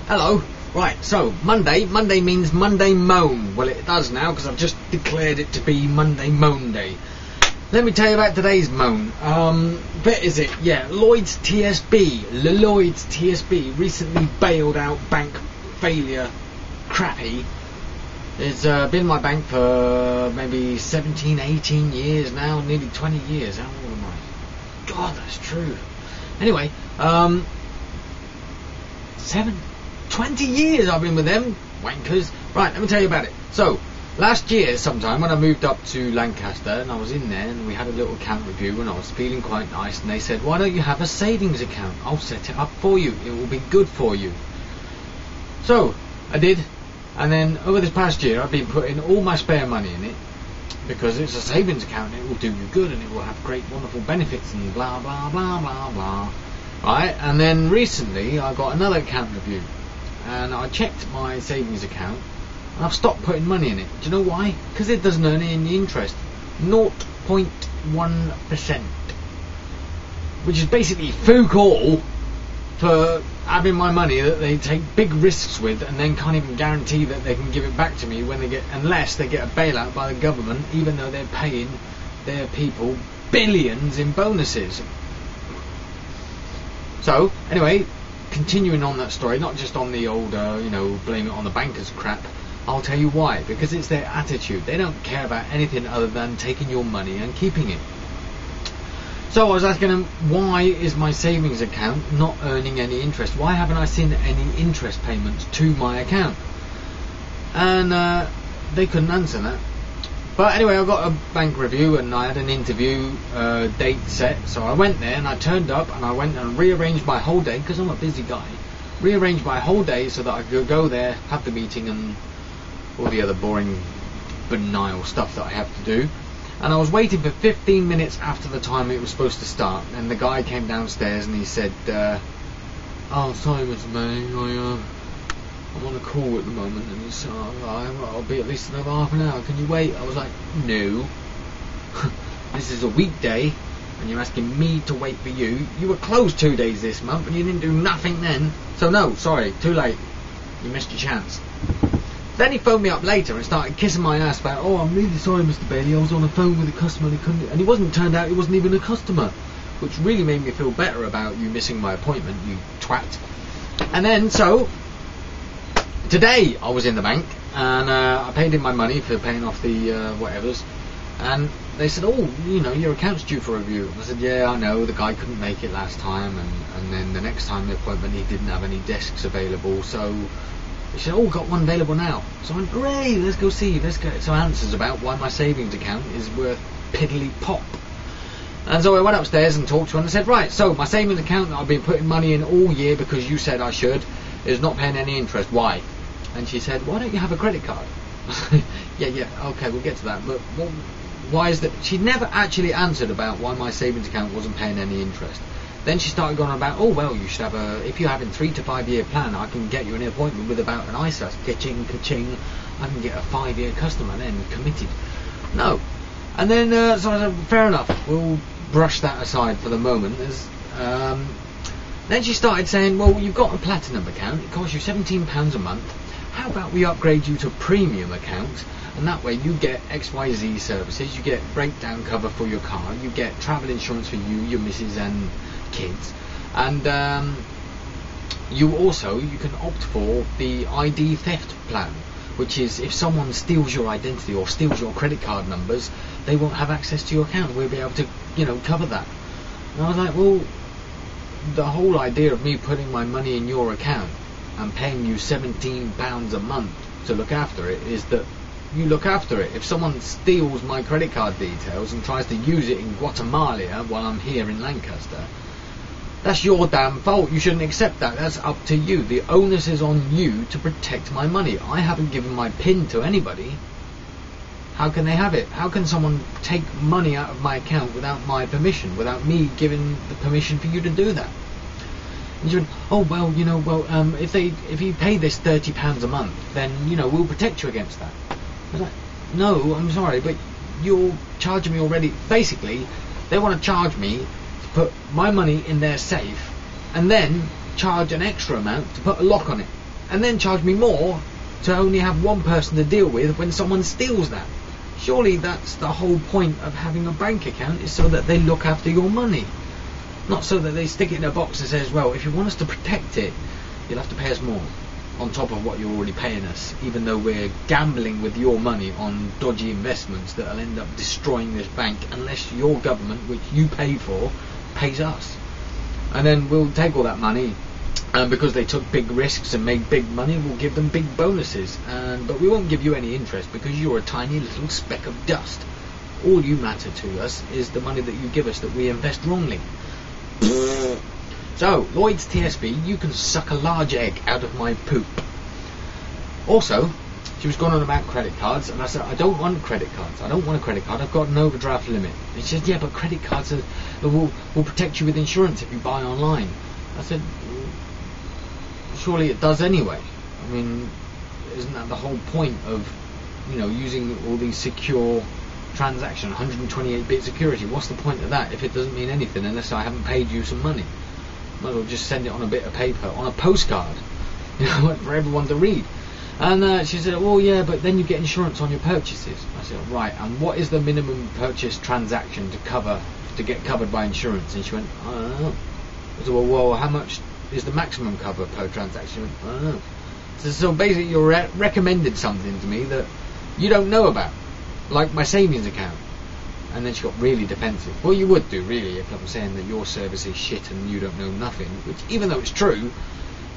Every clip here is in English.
Hello. Right, so Monday means Monday Moan. Well, it does now because I've just declared it to be Monday Moan Day. Let me tell you about today's moan. What is it? Yeah, LLoydsTSB, LLoydsTSB, recently bailed out bank failure crappy. It's been my bank for maybe 17, 18 years now, nearly 20 years. How old am I? God, that's true. Anyway, 20 years I've been with them, wankers. Right, let me tell you about it. So, last year sometime when I moved up to Lancaster and I was in there and we had a little account review and I was feeling quite nice and they said, why don't you have a savings account? I'll set it up for you. It will be good for you. So, I did. And then over this past year I've been putting all my spare money in it because it's a savings account and it will do you good and it will have great wonderful benefits and blah blah blah blah blah. Right, and then recently I got another account review and I checked my savings account and I've stopped putting money in it. Do you know why? Because it doesn't earn any interest. 0.1%, which is basically fuck all for having my money that they take big risks with and then can't even guarantee that they can give it back to me when they get, unless they get a bailout by the government, even though they're paying their people billions in bonuses. So anyway, continuing on that story, not just on the old blame it on the bankers crap, I'll tell you why. Because it's their attitude. They don't care about anything other than taking your money and keeping it. So I was asking them, why is my savings account not earning any interest? Why haven't I seen any interest payments to my account? And they couldn't answer that. But anyway, I got a bank review and I had an interview date set. So I went there and I turned up and I went and rearranged my whole day, because I'm a busy guy. Rearranged my whole day so that I could go there, have the meeting and all the other boring, banal stuff that I have to do. And I was waiting for 15 minutes after the time it was supposed to start, and the guy came downstairs and he said, oh, sorry Mr. May, I'm on a call at the moment, and he said, I'll be at least another half an hour, can you wait? I was like, no. This is a weekday and you're asking me to wait for you. You were closed 2 days this month and you didn't do nothing then, so no, sorry, too late, you missed your chance. Then he phoned me up later and started kissing my ass about, oh, I'm really sorry Mr. Bailey, I was on the phone with a customer and he couldn't, and he turned out he wasn't even a customer, which really made me feel better about you missing my appointment, you twat. And then, so, today I was in the bank and I paid in my money for paying off the whatevers, and they said, oh, your account's due for review. I said, yeah, I know, the guy couldn't make it last time, and then the next time the appointment he didn't have any desks available, so he said, oh, got one available now. So I went, great, let's go see, let's get some answers about why my savings account is worth piddly pop. And so I went upstairs and talked to her and I said, right, so my savings account that I've been putting money in all year because you said I should is not paying any interest, why? And she said, why don't you have a credit card? yeah, okay, we'll get to that, but why is that? She never actually answered about why my savings account wasn't paying any interest. Then she started going on about, oh, well, you should have if you're having 3 to 5 year plan, I can get you an appointment with about an ISA, ka-ching, ka-ching, I can get a 5-year customer then, committed. No. And then, so I said, fair enough, we'll brush that aside for the moment. Then she started saying, well, you've got a platinum account, it costs you £17 a month, how about we upgrade you to a premium account, and that way you get XYZ services, you get breakdown cover for your car, you get travel insurance for you, your missus and kids, and you can opt for the ID theft plan, which is if someone steals your identity or steals your credit card numbers, they won't have access to your account. We'll be able to cover that. And I was like, well, the whole idea of me putting my money in your account and paying you £17 a month to look after it is that you look after it. If someone steals my credit card details and tries to use it in Guatemala while I'm here in Lancaster, that's your damn fault. You shouldn't accept that. That's up to you. The onus is on you to protect my money. I haven't given my PIN to anybody. How can they have it? How can someone take money out of my account without my permission, without me giving the permission for you to do that? And she went, oh, well, if you pay this £30 a month, then, we'll protect you against that. I was like, no, I'm sorry, but you're charging me already. Basically, they want to charge me to put my money in their safe and then charge an extra amount to put a lock on it. and then charge me more to only have one person to deal with when someone steals that. Surely that's the whole point of having a bank account, is so that they look after your money, not so that they stick it in a box and says, well, if you want us to protect it, you'll have to pay us more on top of what you're already paying us, even though we're gambling with your money on dodgy investments that will end up destroying this bank unless your government, which you pay for, pays us. And then we'll take all that money, and because they took big risks and made big money, we'll give them big bonuses, but we won't give you any interest because you're a tiny little speck of dust. All you matter to us is the money that you give us that we invest wrongly. So, LLoydsTSB, you can suck a large egg out of my poop. Also, she was going on about credit cards, and I said, I don't want credit cards. I don't want a credit card. I've got an overdraft limit. And she said, yeah, but credit cards will protect you with insurance if you buy online. I said, surely it does anyway. I mean, isn't that the whole point of, using all these secure transactions, 128-bit security? What's the point of that if it doesn't mean anything unless I haven't paid you some money? Might as well just send it on a bit of paper, on a postcard, for everyone to read. And she said, well, yeah, but then you get insurance on your purchases. I said, right, and what is the minimum purchase transaction to get covered by insurance? And she went, I don't know. I said, well, how much is the maximum cover per transaction? She went, I don't know. So basically you're recommended something to me that you don't know about, like my savings account. And then she got really defensive. Well, you would do, really, if I'm saying that your service is shit and you don't know nothing, which, even though it's true,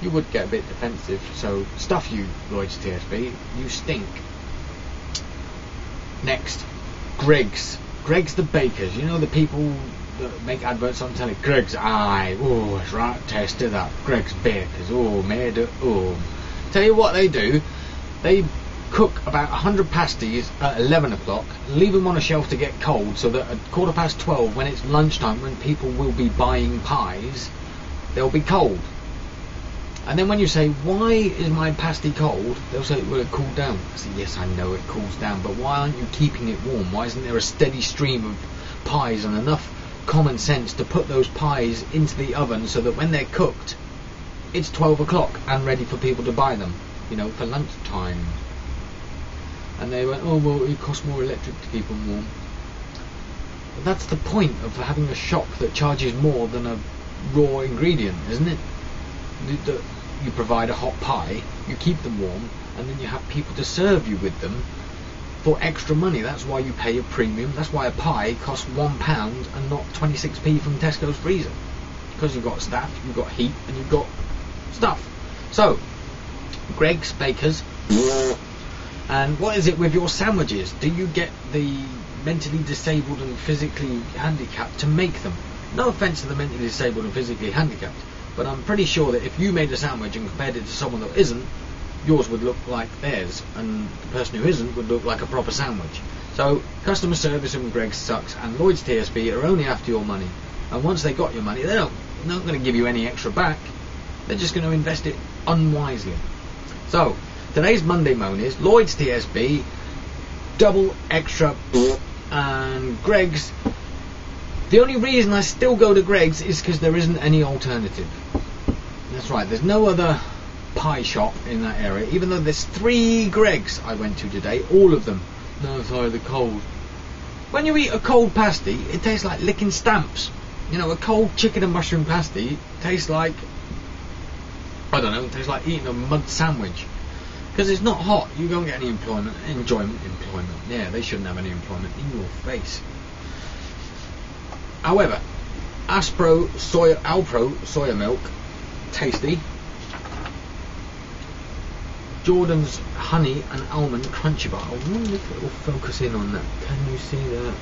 you would get a bit defensive. So, stuff you, LLoydsTSB, you stink. Next, Greggs. Greggs the bakers. You know the people that make adverts on telly? Greggs, aye, oh, it's right, tasty that. Greggs bakers, oh, made at home. Tell you what they do, they cook about 100 pasties at 11 o'clock, leave them on a shelf to get cold, so that at 12:15, when it's lunchtime, when people will be buying pies, they'll be cold. And then when you say, why is my pasty cold? They'll say, well, it cooled down. I say, yes, I know it cools down, but why aren't you keeping it warm? Why isn't there a steady stream of pies and enough common sense to put those pies into the oven so that when they're cooked, it's 12 o'clock and ready for people to buy them, for lunchtime? And they went, oh, well, it costs more electric to keep them warm. But that's the point of having a shop that charges more than a raw ingredient, isn't it? You provide a hot pie, you keep them warm, and then you have people to serve you with them for extra money. That's why you pay a premium. That's why a pie costs £1 and not 26p from Tesco's freezer. Because you've got staff, you've got heat, and you've got stuff. So, Greggs Bakers. And what is it with your sandwiches? Do you get the mentally disabled and physically handicapped to make them? No offence to the mentally disabled and physically handicapped, but I'm pretty sure that if you made a sandwich and compared it to someone that isn't, yours would look like theirs, and the person who isn't would look like a proper sandwich. So, customer service from Greggs sucks, and LLoydsTSB are only after your money. And once they got your money, they're not going to give you any extra back. They're just going to invest it unwisely. So, today's Monday moan is LLoydsTSB, double extra, and Greggs. The only reason I still go to Greggs is because there isn't any alternative. That's right, there's no other pie shop in that area, even though there's 3 Greggs I went to today, all of them. No, sorry, they're cold. When you eat a cold pasty, it tastes like licking stamps. A cold chicken and mushroom pasty tastes like, I don't know, it tastes like eating a mud sandwich. Because it's not hot, you don't get any employment. Yeah, they shouldn't have any employment in your face. However, Alpro soya milk, tasty. Jordan's honey and almond crunchy bar. I wonder if it will focus in on that. Can you see that?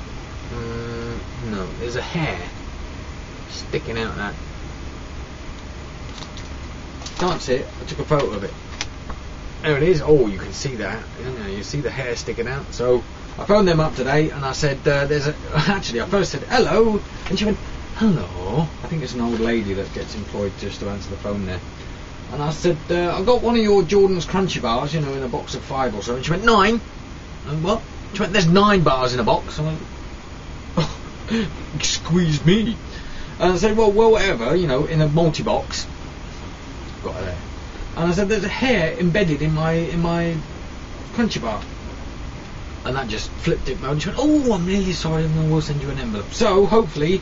No, there's a hair sticking out that. Can't see it. I took a photo of it. There it is. Oh, you can see that. You see the hair sticking out. So I phoned them up today and I said, actually I first said hello, and she went, hello. I think it's an old lady that gets employed just to answer the phone there. And I said, I've got one of your Jordan's crunchy bars, in a box of 5 or so. And she went, 9? And what? She went, there's 9 bars in a box. I went, oh, excuse me. And I said, well, whatever, in a multi-box. Got her there. And I said, there's a hair embedded in my crunchy bar. And that just flipped it round. She went, oh, I'm really sorry, and we'll send you an envelope. So hopefully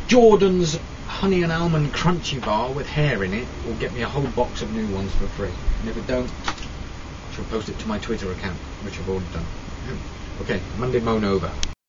Jordan's honey and almond crunchy bar with hair in it will get me a whole box of new ones for free. And if it don't, I shall post it to my Twitter account, which I've already done. Okay, Monday moan over.